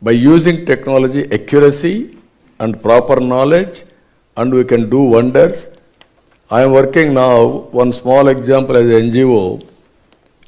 By using technology, accuracy and proper knowledge, and we can do wonders. I am working now, one small example as an NGO,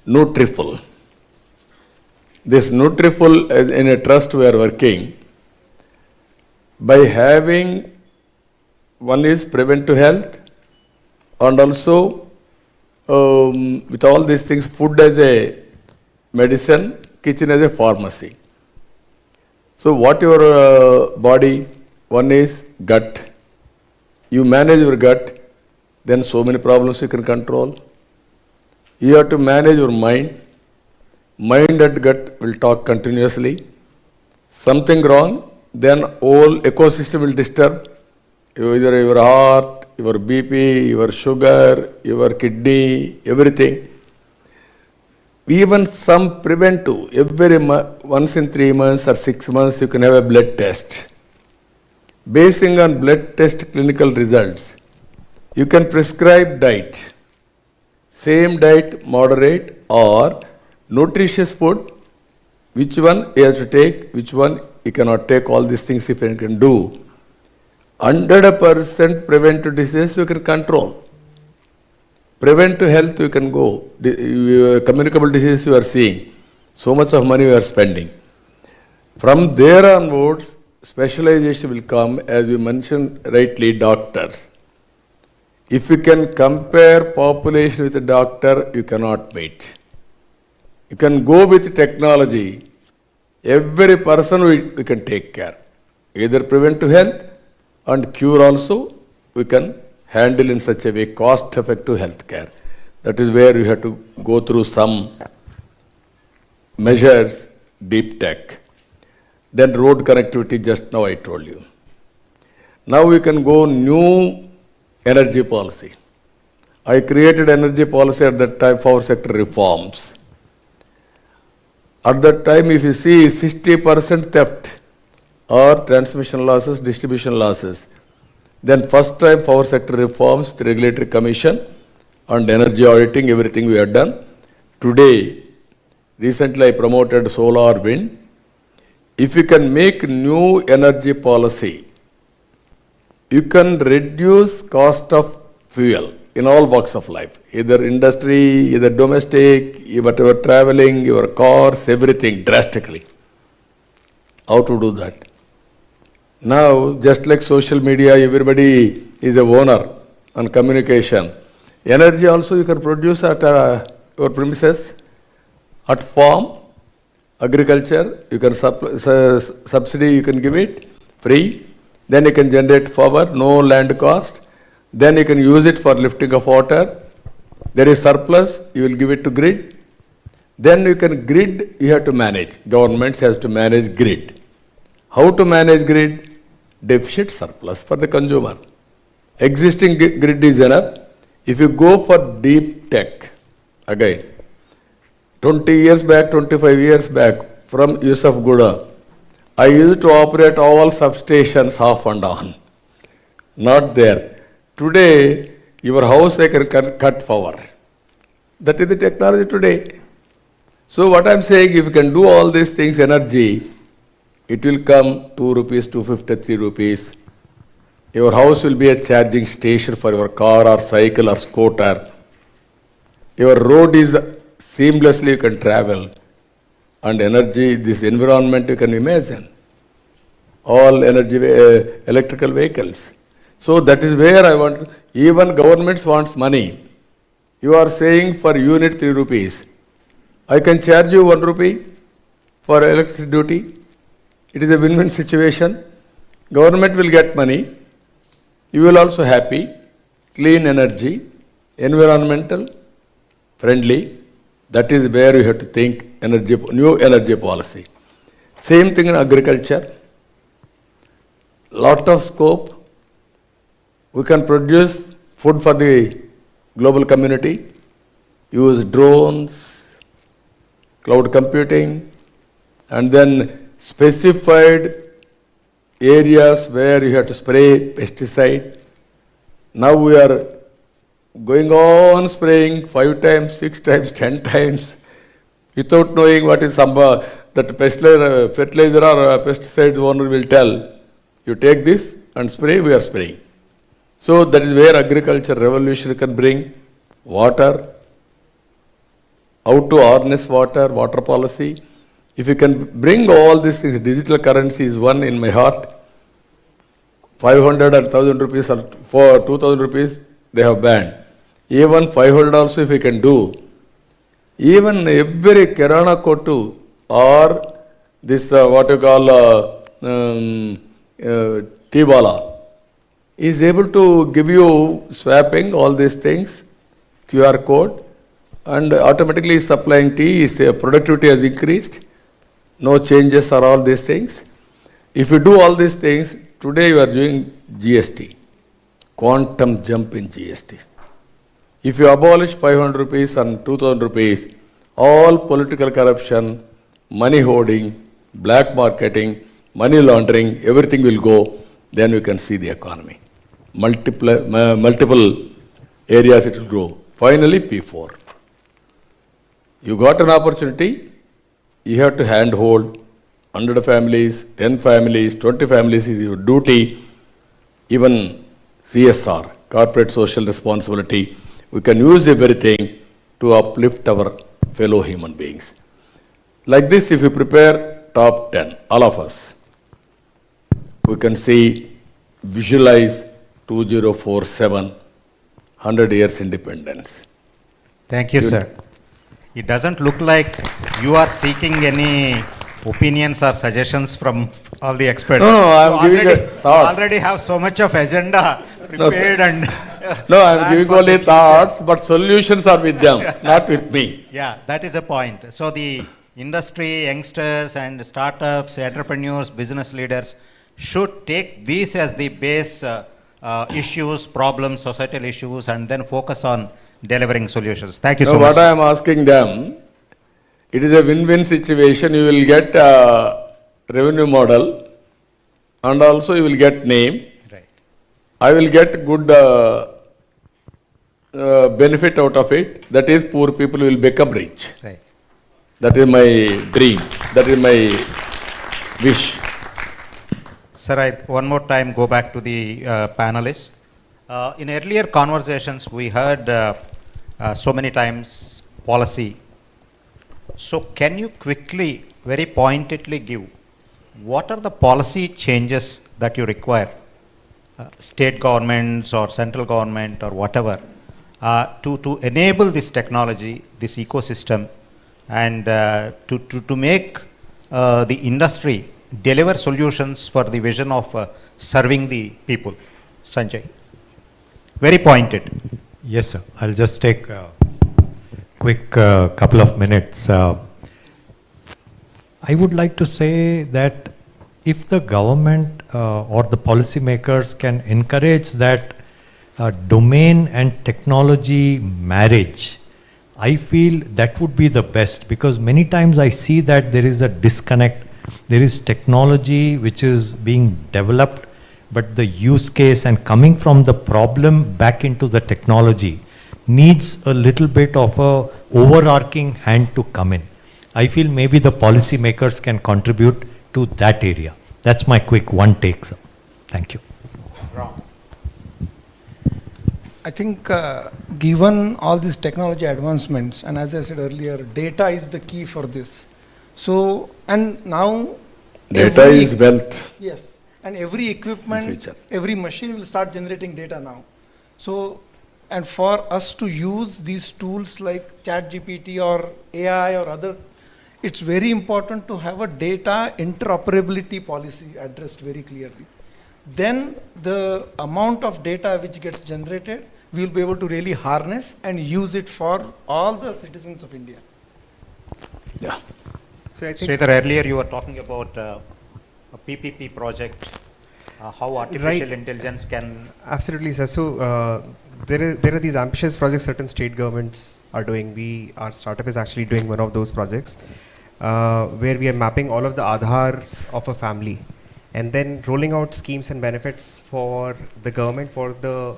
Nutriful. This Nutriful, in a trust we are working, by having, one is preventive health, and also with all these things, food as a medicine, kitchen as a pharmacy. So what your body, one is gut. You manage your gut, then so many problems you can control. You have to manage your mind. Mind and gut will talk continuously. Something wrong, then whole ecosystem will disturb. Either your heart, your BP, your sugar, your kidney, everything. Even some preventive, once in 3 months or 6 months you can have a blood test. Basing on blood test clinical results, you can prescribe diet. Same diet, moderate or nutritious food, which one you have to take, which one you cannot take, all these things if you can do. 100% preventive disease you can control. Preventive health you can go. Communicable disease you are seeing. So much of money you are spending. From there onwards, specialization will come, as you mentioned rightly, doctors. If you can compare population with a doctor, you cannot meet. You can go with technology. Every person we can take care. Either preventive health and cure also we can handle in such a way, cost-effective health care. That is where you have to go through some measures, deep tech. Then road connectivity, just now I told you. Now we can go new energy policy. I created energy policy at that time, power sector reforms. At that time, if you see 60% theft or transmission losses, distribution losses, then first time power sector reforms, the regulatory commission and energy auditing, everything we have done. Today, recently I promoted solar, wind. If you can make new energy policy, you can reduce cost of fuel in all walks of life, either industry, either domestic, whatever traveling, your cars, everything drastically. How to do that? Now, just like social media, everybody is a owner on communication. Energy also you can produce at your premises, at farm, agriculture, you can subsidy, you can give it free. Then you can generate power, no land cost. Then you can use it for lifting of water. There is surplus, you will give it to grid. Then you can grid, you have to manage. Government has to manage grid. How to manage grid? Deficit surplus for the consumer. Existing grid is enough. If you go for deep tech, again, 20 years back, 25 years back, from Yusuf Gouda, I used to operate all substations off and on. Not there. Today, your house I can cut power. That is the technology today. So what I am saying, if you can do all these things, energy, it will come 2 rupees, 250, 3 rupees. Your house will be a charging station for your car or cycle or scooter. Your road is seamlessly you can travel. And energy, this environment you can imagine. All energy, electrical vehicles. So that is where I want, even governments wants money. You are saying for unit 3 rupees. I can charge you 1 rupee for electricity duty. It is a win-win situation. Government will get money. You will also happy. Clean energy, environmental, friendly. That is where you have to think energy, new energy policy. Same thing in agriculture. Lot of scope. We can produce food for the global community. Use drones, cloud computing, and then specified areas where you have to spray pesticide. Now we are going on spraying 5 times, 6 times, 10 times without knowing what is that fertilizer or pesticide owner will tell, you take this and spray, we are spraying. So that is where agriculture revolution can bring water, how to harness water, water policy. If you can bring all these things, digital currency is one in my heart. 500 or 1,000 rupees or for 2,000 rupees, they have banned. Even 500 also if we can do. Even every Kirana Kotu or this what you call T-Bala is able to give you swapping all these things, QR code, and automatically supplying tea, is productivity has increased, no changes are all these things. If you do all these things, today you are doing GST, quantum jump in GST. If you abolish 500 rupees and 2,000 rupees, all political corruption, money hoarding, black marketing, money laundering, everything will go, then you can see the economy. Multiple areas it will grow. Finally, P4. You got an opportunity, you have to handhold 100 families, 10 families, 20 families is your duty, even CSR, corporate social responsibility. We can use everything to uplift our fellow human beings. Like this, if you prepare top 10, all of us, we can see, visualize 2047, 100 years independence. Thank you, sir. It doesn't look like you are seeking any opinions or suggestions from all the experts. No, I'm giving thoughts. You already have so much of agenda prepared and... No, I'm giving only thoughts, but solutions are with them, not with me. Yeah, that is a point. So the industry, youngsters and startups, entrepreneurs, business leaders should take these as the base issues, problems, societal issues, and then focus on delivering solutions. Thank you so much. What I am asking them, it is a win-win situation. You will get a revenue model and also you will get name. Right. I will get good benefit out of it. That is, poor people will become rich. Right. That is my dream. That is my wish. Sir, I one more time go back to the panelists. In earlier conversations, we heard so many times policy. So can you quickly, very pointedly give, what are the policy changes that you require, state governments or central government or whatever, to enable this technology, this ecosystem, and to make the industry deliver solutions for the vision of serving the people? Sanjay. Very pointed. Yes, sir. I'll just take a quick couple of minutes. I would like to say that if the government or the policymakers can encourage that domain and technology marriage, I feel that would be the best, because many times I see that there is a disconnect. There is technology which is being developed, but the use case and coming from the problem back into the technology needs a little bit of a overarching hand to come in. I feel maybe the policy makers can contribute to that area. That's my quick one take, sir. Thank you. I think given all these technology advancements, and as I said earlier, data is the key for this. So, and now Data is wealth. Yes, and every equipment, every machine will start generating data now. So, and for us to use these tools like ChatGPT or AI or other, it's very important to have a data interoperability policy addressed very clearly. Then the amount of data which gets generated, we will be able to really harness and use it for all the citizens of India. Yeah. So Sridhar, earlier you were talking about a PPP project, how artificial intelligence can... Absolutely, sir. So there are these ambitious projects certain state governments are doing. Our startup is actually doing one of those projects where we are mapping all of the Aadhars of a family and then rolling out schemes and benefits for the government for the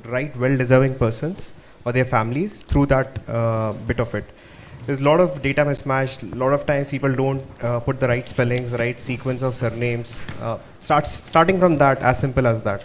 right well-deserving persons or their families through that bit of it. there's a lot of data mismatch. A lot of times people don't put the right spellings, right sequence of surnames. Starting from that, as simple as that.